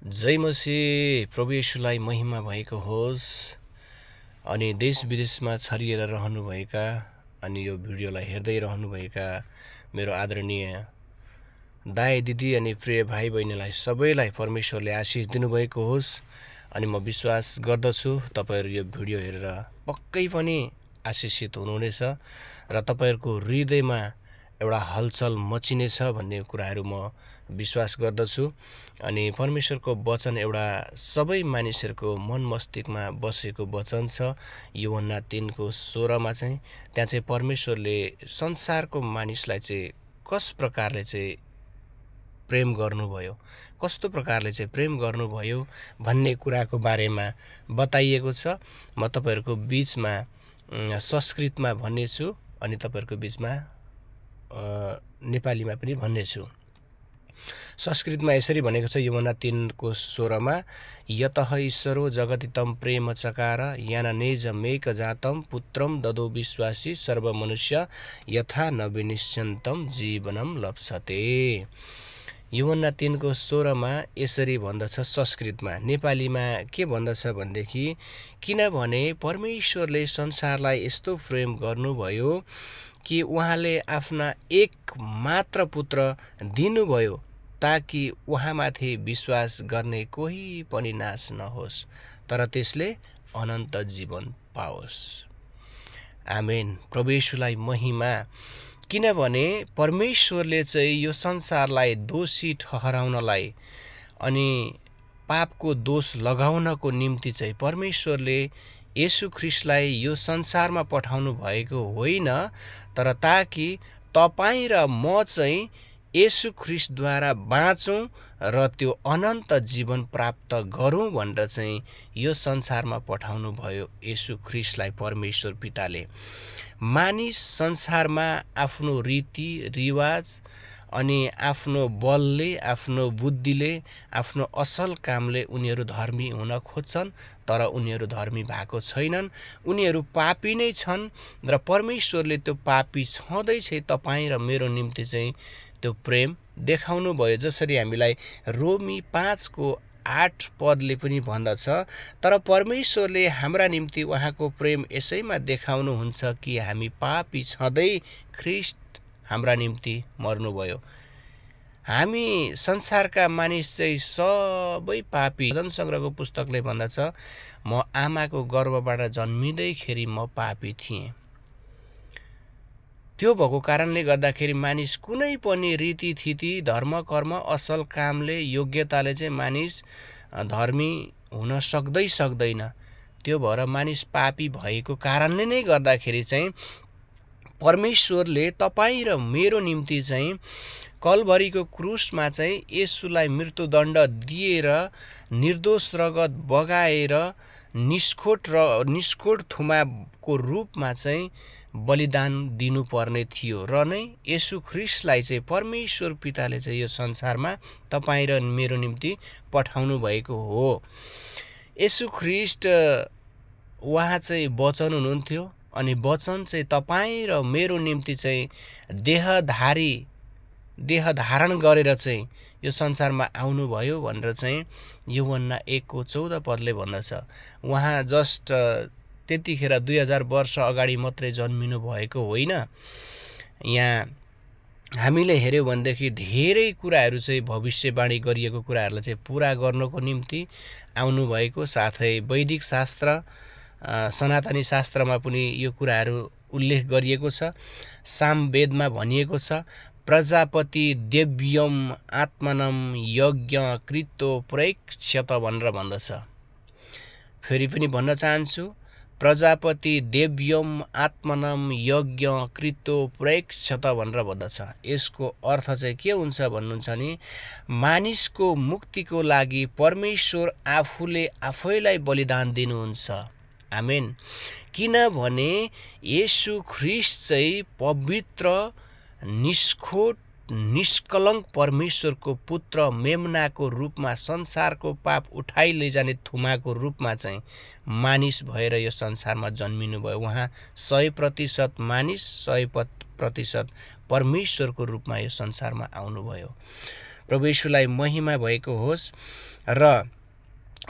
जय मसीह प्रभु येशूलाई महिमा भएको होस्। अनि देश विदेशमा छरिएर रहनुभएका अनि यो भिडियोलाई हेर्दै रहनुभएका मेरो आदरणीय दाइ दिदी अनि प्रिय भाइ बहिनीलाई सबैलाई परमेश्वरले आशिष दिनुभएको होस्। अनि म विश्वास गर्दछु तपाईहरु यो भिडियो हेरेर पक्कै पनि आशिषित हुनुहुनेछ र तपाईहरुको हृदयमा एउटा हलचल मचिनेछ भन्ने कुराहरु म विश्वास गर्दछु। अनि परमेश्वरको वचन एउटा सबै मानिसहरुको मन मस्तिष्कमा बसेको वचन छ। यूहन्ना 3:16 मा चाहिँ त्यहाँ चाहिँ परमेश्वरले संसारको मानिसलाई चाहिँ कस प्रकारले चाहिँ प्रेम गर्नुभयो, कस्तो प्रकारले चाहिँ प्रेम गर्नुभयो भन्ने कुराको बारेमा बताइएको छ। म तपाईहरुको बीचमा संस्कृतमा भन्नेछु अनि तपाईहरुको बीचमा नेपालीमा पनि भन्नेछु। संस्कृतमा यसरी भनेको छ यूहन्ना 3:16 मा यतः ईश्वरो जगतितं प्रेम चकार याननेजमेक जातं पुत्रं ददो विश्वासी सर्वमनुष्य यथा न विनिश्चन्तं जीवनं लप्सते। यूहन्ना 3:16 मा यसरी भन्दछ संस्कृतमा। नेपालीमा के भन्दछ भनेदेखि किनभने परमेश्वरले संसारलाई यस्तो प्रेम गर्नुभयो कि उहाँले आफ्ना एक मात्र पुत्र दिनुभयो ताकि उहाँमाथि विश्वास गर्ने कोही पनि नाश नहोस् तर त्यसले अनन्त जीवन पाओस्। आमेन। प्रभु येशूलाई महिमा। किनभने परमेश्वरले चाहिँ यो संसारलाई दोषी ठहराउनलाई अनि पापको दोष लगाउनको निम्ति चाहिँ परमेश्वरले येशू ख्रीष्टलाई यो संसारमा पठाउनु भएको होइन तर ताकि तपाई र म चाहिँ येशू ख्रीष्टद्वारा बाँचौं र त्यो अनन्त जीवन प्राप्त गरौं भनेर चाहिँ यो संसारमा पठाउनु भयो येशू ख्रीष्टलाई परमेश्वर पिताले। मानिस संसारमा आफ्नो रीति रिवाज अनि आफ्नो बलले आफ्नो बुद्धिले आफ्नो असल कामले उनीहरू धर्मी हुन खोज्छन् तर उनीहरू धर्मी भएको छैनन्। उनीहरू पापी नै छन् र परमेश्वरले त्यो पापी छँदैछ तपाईं र मेरो निम्ति चाहिँ त्यो प्रेम देखाउनु भयो। जसरी हामीलाई रोमी 5:8 पदले पनि भन्दछ तर परमेश्वरले हाम्रा निम्ति उहाँको प्रेम यसैमा देखाउनुहुन्छ कि हामी पापी छँदै ख्रीष्ट हाम्रा निम्ति मर्नुभयो। हामी संसारका मानिस चाहिँ सबै पापी। जनसंग्रहको पुस्तकले भन्दछ म आमाको गर्भबाट जन्मिँदैखेरि म पापी थिएँ। त्यो भएको कारणले गर्दाखेरि मानिस कुनै पनि रीतिथिति धर्म कर्म असल कामले योग्यताले चाहिँ मानिस धर्मी हुन सक्दैन। त्यो भएर मानिस पापी भएको कारणले नै गर्दाखेरि चाहिँ परमेश्वरले तपाईं र मेरो निम्ति चाहिँ कलभरीको क्रुसमा चाहिँ येशूलाई मृत्युदण्ड दिएर निर्दोष रगत बगाएर निष्कोट थुमाको रूपमा चाहिँ बलिदान दिनुपर्ने थियो र नै येशू ख्रीष्टलाई चाहिँ परमेश्वर पिताले चाहिँ यो संसारमा तपाईं र मेरो निम्ति पठाउनु भएको हो। येशू ख्रीष्ट उहाँ चाहिँ वचन हुनुहुन्थ्यो अनि वचन चाहिँ तपाईं र मेरो निम्ति चाहिँ देह धारण गरेर चाहिँ यो संसारमा आउनुभयो भनेर चाहिँ यूहन्ना 1:14 पदले भन्दछ। उहाँ जस्ट त्यतिखेर 2000 वर्ष अगाडि मात्रै जन्मिनु भएको होइन। यहाँ हामीले हेर्यो भनेदेखि धेरै कुराहरू चाहिँ भविष्यवाणी गरिएको कुराहरूलाई चाहिँ पूरा गर्नको निम्ति आउनुभएको। साथै वैदिक शास्त्र सनातनी शास्त्रमा पनि यो कुराहरू उल्लेख गरिएको छ। सामवेदमा भनिएको छ प्रजापति देव्यम आत्मनम यज्ञ कृतो प्रैक्षत भनेर भन्दछ। फेरि पनि भन्न चाहन्छु प्रजापति देव्यम आत्मनम यज्ञ कृतो प्रैक्षत भनेर भन्दछ। यसको अर्थ चाहिँ के हुन्छ भन्नुहुन्छ नि मानिसको मुक्तिको लागि परमेश्वर आफूले आफैलाई बलिदान दिनुहुन्छ। आमेन। किनभने येशू ख्रीष्ट चाहिँ पवित्र निष्खोट निष्कलङ्क परमेश्वरको पुत्र मेमनाको रूपमा संसारको पाप उठाइ लैजाने थुमाको रूपमा चाहिँ मानिस भएर यो संसारमा जन्मिनु भयो। उहाँ 100% मानिस 100% परमेश्वरको रूपमा यो संसारमा आउनुभयो। प्रभु येशूलाई महिमा भएको होस्। र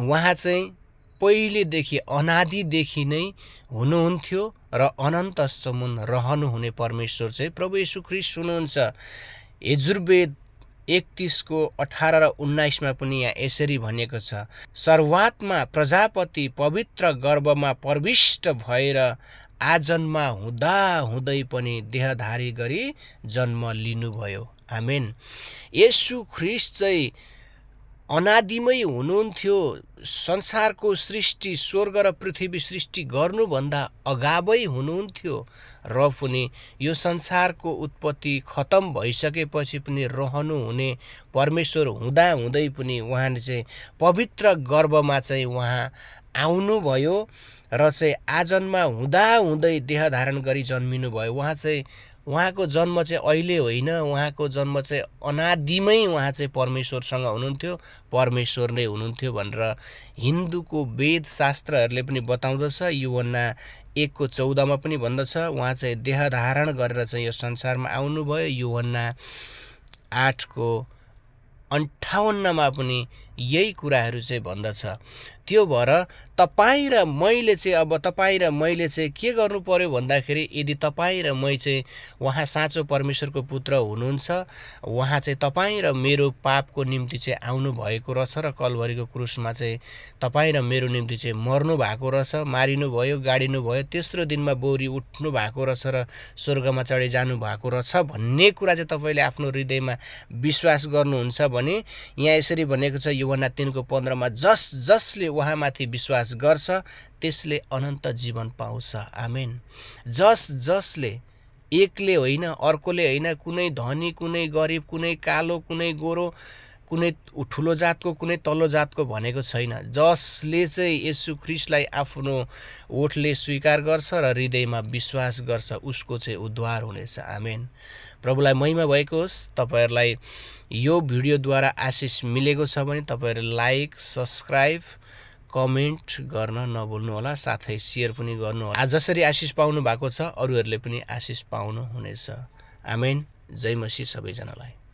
उहाँ चाहिँ पहिलेदेखि अनादिदेखि नै हुनुहुन्थ्यो र अनन्तसम्म रहनुहुने परमेश्वर चाहिँ प्रभु येशू ख्रीष्ट हुनुहुन्छ। यजुर्वेद 31:18 र 19 पनि यहाँ यसरी भनिएको छ, सर्वात्मा प्रजापति पवित्र गर्भमा प्रविष्ट भएर आजन्मा हुँदाहुँदै पनि देहधारी गरी जन्म लिनुभयो। आमेन। येशू ख्रीष्ट चाहिँ अनादिमै हुनुहुन्थ्यो। संसारको सृष्टि, स्वर्ग र पृथ्वी सृष्टि गर्नुभन्दा अगावै हुनुहुन्थ्यो र पनि यो संसारको उत्पत्ति खतम भइसकेपछि पनि रहनुहुने परमेश्वर हुँदाहुँदै पनि उहाँले चाहिँ पवित्र गर्भमा चाहिँ उहाँ आउनुभयो र चाहिँ आजन्मा हुँदाहुँदै देह धारण गरी जन्मिनुभयो। उहाँको जन्म चाहिँ अहिले होइन, उहाँको जन्म चाहिँ अनादिमै उहाँ चाहिँ परमेश्वरसँग हुनुहुन्थ्यो, परमेश्वर नै हुनुहुन्थ्यो भनेर हिन्दूको वेद शास्त्रहरूले पनि बताउँदछ। यूहन्ना 1:14 पनि भन्दछ उहाँ चाहिँ देह धारण गरेर चाहिँ यो संसारमा आउनुभयो। यूहन्ना 8:58 पनि यही कुराहरू चाहिँ भन्दछ। त्यो भएर तपाईँ र मैले चाहिँ के गर्नु पर्यो भन्दाखेरि, यदि तपाईँ र मै चाहिँ उहाँ साँचो परमेश्वरको पुत्र हुनुहुन्छ, उहाँ चाहिँ तपाईँ र मेरो पापको निम्ति चाहिँ आउनु भएको रहेछ र कलवरीको क्रुसमा चाहिँ तपाईँ र मेरो निम्ति चाहिँ मर्नु भएको रहेछ, मारिनु भयो, गाडिनु भयो, तेस्रो दिनमा बौरी उठ्नु भएको रहेछ र स्वर्गमा चढी जानु भएको रहेछ भन्ने कुरा चाहिँ तपाईँले आफ्नो हृदयमा विश्वास गर्नुहुन्छ भने यहाँ यसरी भनेको छ यूहन्ना 3:15 जसले उहाँमाथि विश्वास गर्छ त्यसले अनन्त जीवन पाउँछ। आमेन। जसले एकले होइन, अर्कोले होइन, कुनै धनी, कुनै गरिब, कुनै कालो, कुनै गोरो, कुनै ठुलो जातको, कुनै तल्लो जातको भनेको छैन। जसले चाहिँ येशू ख्रीष्टलाई आफ्नो ओठले स्वीकार गर्छ र हृदयमा विश्वास गर्छ उसको चाहिँ उद्धार हुनेछ। आमेन। प्रभुलाई महिमा भएको होस्। तपाईहरुलाई यो भिडियोद्वारा आशिष मिलेको छ भने तपाईहरु लाइक, सब्स्क्राइब, कमेन्ट गर्न नभुल्नुहोला, साथै शेयर पनि गर्नुहोला। आज जसरी आशिष पाउनु भएको छ अरूहरूले पनि आशिष पाउनु हुनेछ। आमेन। जय मसीह सबैजनालाई।